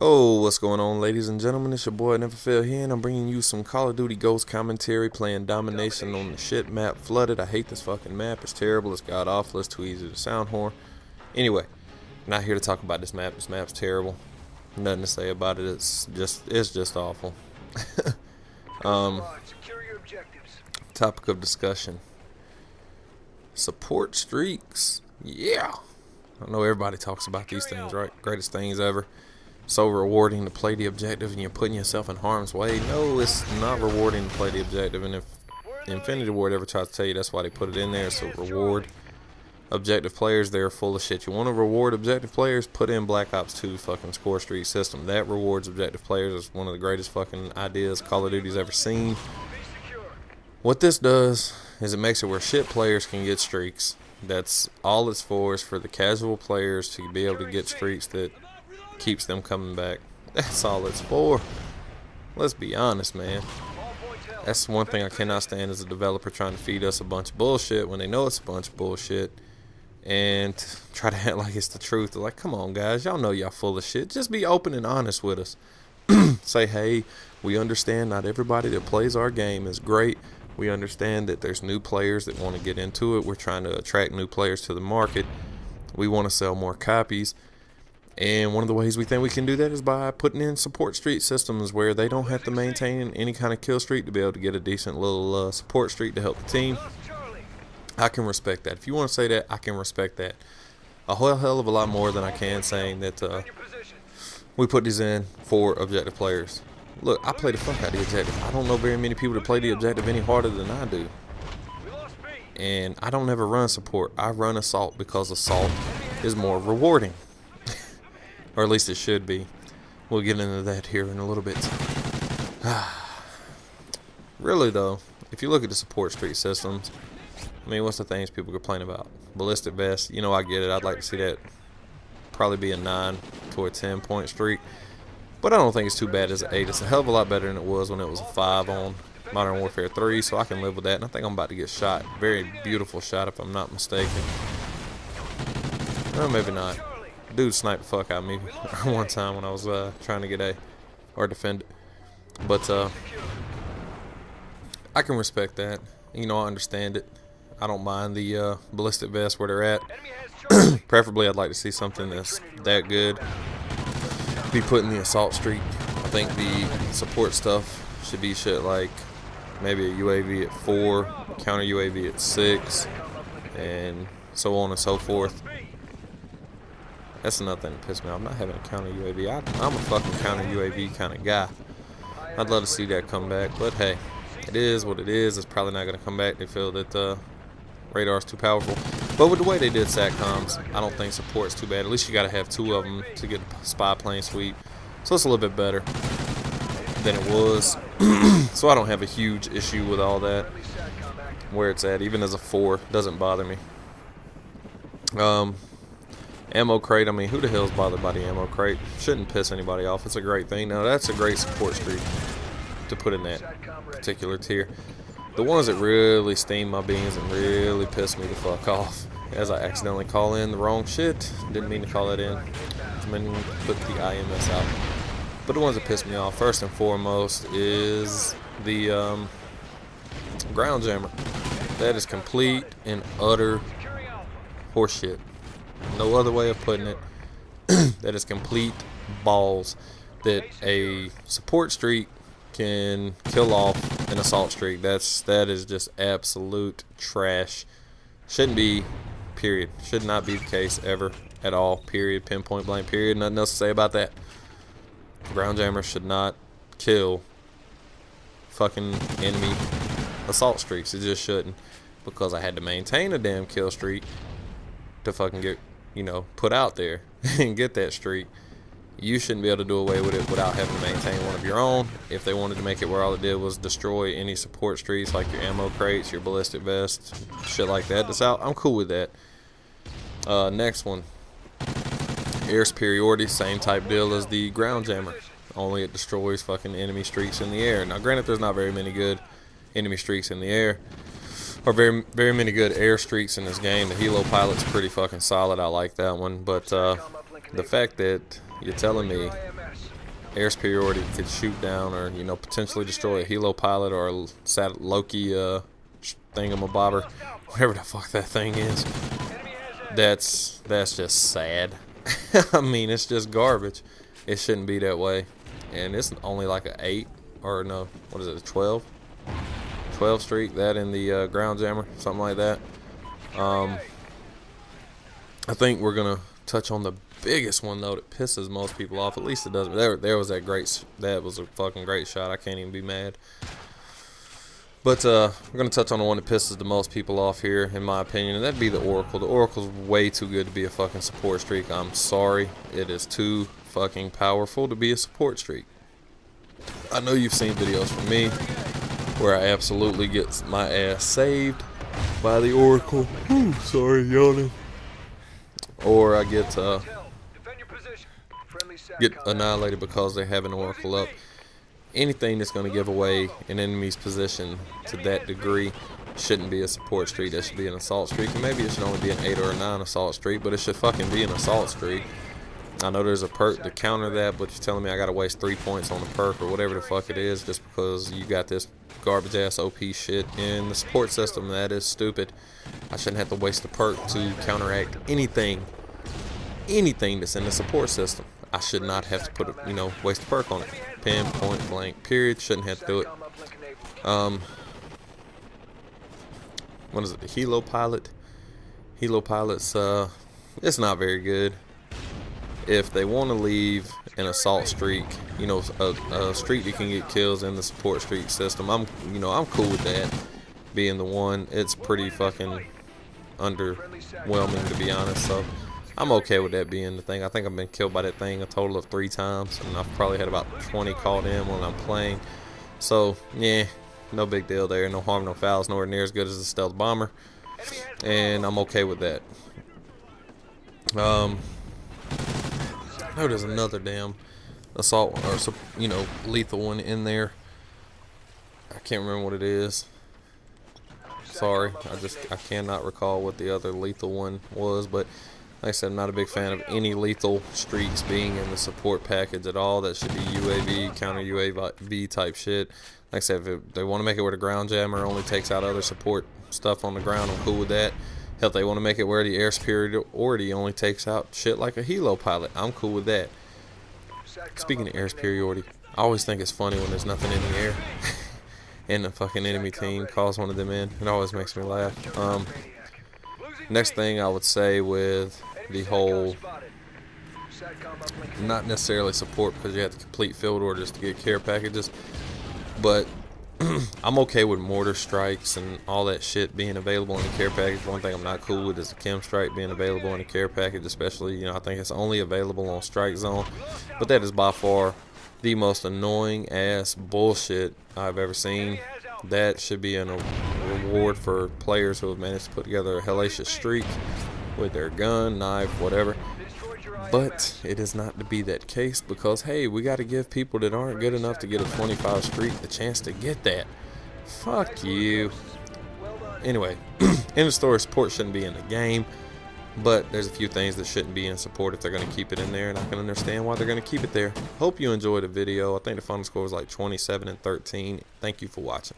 Oh, what's going on, ladies and gentlemen? It's your boy Never Fail here, and I'm bringing you some Call of Duty Ghost commentary, playing Domination on the shit map Flooded. I hate this fucking map. It's terrible. It's god awful. It's too easy to sound whore. Anyway, not here to talk about this map. This map's terrible. Nothing to say about it. It's just awful. Topic of discussion: support streaks. Yeah, I know everybody talks about these things, right? Greatest things ever. So rewarding to play the objective and you're putting yourself in harm's way. No, it's not rewarding to play the objective, and if Infinity Ward ever tries to tell you that's why they put it in there, so reward objective players, they're full of shit. You want to reward objective players, put in Black Ops 2 fucking score streak system. That rewards objective players. Is one of the greatest fucking ideas Call of Duty's ever seen. What this does is it makes it where shit players can get streaks. That's all it's for, is for the casual players to be able to get streaks that keeps them coming back. That's all it's for. Let's be honest, man. That's one thing I cannot stand as a developer, trying to feed us a bunch of bullshit when they know it's a bunch of bullshit and try to act like it's the truth. They're like, come on guys, y'all know y'all full of shit. Just be open and honest with us. Say, hey, we understand not everybody that plays our game is great. We understand that there's new players that want to get into it. We're trying to attract new players to the market. We want to sell more copies. And one of the ways we think we can do that is by putting in support streak systems where they don't have to maintain any kind of kill streak to be able to get a decent little support streak to help the team. I can respect that. If you want to say that, I can respect that. A whole hell of a lot more than I can saying that we put these in for objective players. Look, I play the fuck out of the objective. I don't know very many people that play the objective any harder than I do. And I don't ever run support. I run assault because assault is more rewarding. Or at least it should be. We'll get into that here in a little bit. Really though, if you look at the support streak systems, I mean, what's the things people complain about? Ballistic vest, you know, I get it. I'd like to see that probably be a 9 to a 10 point streak. But I don't think it's too bad as an 8. It's a hell of a lot better than it was when it was a 5 on Modern Warfare 3, so I can live with that. And I think I'm about to get shot. Very beautiful shot if I'm not mistaken. Well, maybe not. Dude sniped the fuck out of me one time when I was trying to get A or defend it. But I can respect that. You know, I understand it. I don't mind the ballistic vest where they're at. Preferably, I'd like to see something that's that good be put in the assault streak. I think the support stuff should be shit like maybe a UAV at 4, counter UAV at 6, and so on and so forth. That's another thing that pissed me off. I'm not having a counter UAV. I'm a fucking counter UAV kind of guy. I'd love to see that come back, but hey, it is what it is. It's probably not going to come back. They feel that radar's too powerful. But with the way they did SATCOMs, I don't think support's too bad. At least you got to have 2 of them to get a spy plane sweep. So it's a little bit better than it was. So I don't have a huge issue with all that. Where it's at, even as a 4, doesn't bother me. Ammo crate, I mean, who the hell's bothered by the ammo crate? Shouldn't piss anybody off. It's a great thing. Now, that's a great support streak to put in that particular tier. The ones that really steam my beans and really piss me the fuck off, as I accidentally call in the wrong shit. Didn't mean to call that in. I meant to put the IMS out. But the ones that piss me off, first and foremost, is the ground jammer. That is complete and utter horseshit. No other way of putting it. That is complete balls. That a support streak can kill off an assault streak. That is just absolute trash. Shouldn't be, period. Should not be the case ever at all, period. Pinpoint blank, period. Nothing else to say about that. Ground jammer should not kill fucking enemy assault streaks. It just shouldn't, because I had to maintain a damn kill streak to fucking get, you know, put out there and get that streak. You shouldn't be able to do away with it without having to maintain one of your own. If they wanted to make it where all it did was destroy any support streaks like your ammo crates, your ballistic vests, shit like that that's out, I'm cool with that. Next one, air superiority, same type deal as the ground jammer, only it destroys fucking enemy streaks in the air. Now granted, there's not very many good enemy streaks in the air, or very many good air streaks in this game. The helo pilot's pretty fucking solid. I like that one. But the fact that you're telling me air superiority could shoot down or, you know, potentially destroy a helo pilot or a Loki thingamabobber, whatever the fuck that thing is. That's just sad. I mean, it's just garbage. It shouldn't be that way. And it's only like a 8 or no, what is it, a 12 streak, that in the ground jammer, something like that. I think we're gonna touch on the biggest one though that pisses most people off. At least it doesn't. There was that was a fucking great shot. I can't even be mad. But we're gonna touch on the one that pisses the most people off here, in my opinion, and that'd be the Oracle. The Oracle's way too good to be a fucking support streak. I'm sorry, it is too fucking powerful to be a support streak. I know you've seen videos from me where I absolutely get my ass saved by the Oracle. Ooh, sorry, yawning. Or I get annihilated because they have an Oracle up. Anything that's going to give away an enemy's position to that degree shouldn't be a support streak. That should be an assault streak. And maybe it should only be an 8 or a 9 assault streak, but it should fucking be an assault streak. I know there's a perk to counter that, but you're telling me I got to waste 3 points on the perk or whatever the fuck it is just because you got this garbage ass OP shit in the support system. That is stupid. I shouldn't have to waste the perk to counteract anything that's in the support system. I should not have to put a, you know, waste a perk on it. Pin, point blank, period. Shouldn't have to do it. What is it? The helo pilot. Helo pilots. It's not very good. If they want to leave an assault streak, you know, a streak that can get kills in the support streak system, I'm cool with that being the one. It's pretty fucking underwhelming, to be honest. So I'm okay with that being the thing. I think I've been killed by that thing a total of 3 times, and I've probably had about 20 called in when I'm playing. So yeah, no big deal there. No harm, no fouls. Nowhere near as good as the stealth bomber, and I'm okay with that. I know there's another damn assault or, you know, lethal one in there. I can't remember what it is. Sorry, I cannot recall what the other lethal one was. But like I said, I'm not a big fan of any lethal streaks being in the support package at all. That should be UAV, counter UAV type shit. Like I said, if they want to make it where the ground jammer only takes out other support stuff on the ground, I'm cool with that. Hell, they want to make it where the air superiority only takes out shit like a helo pilot. I'm cool with that. Speaking of air superiority, I always think it's funny when there's nothing in the air and the fucking enemy team calls one of them in. It always makes me laugh. Next thing I would say with the whole, not necessarily support because you have to complete field orders to get care packages, but I'm okay with mortar strikes and all that shit being available in the care package. One thing I'm not cool with is the chem strike being available in the care package, especially, you know, I think it's only available on strike zone. But that is by far the most annoying ass bullshit I've ever seen. That should be a reward for players who have managed to put together a hellacious streak with their gun, knife, whatever. But it is not to be that case because, hey, we got to give people that aren't good enough to get a 25 streak the chance to get that. Fuck you. Anyway, in the story, support shouldn't be in the game, but there's a few things that shouldn't be in support if they're going to keep it in there, and I can understand why they're going to keep it there. Hope you enjoyed the video. I think the final score was like 27-13. Thank you for watching.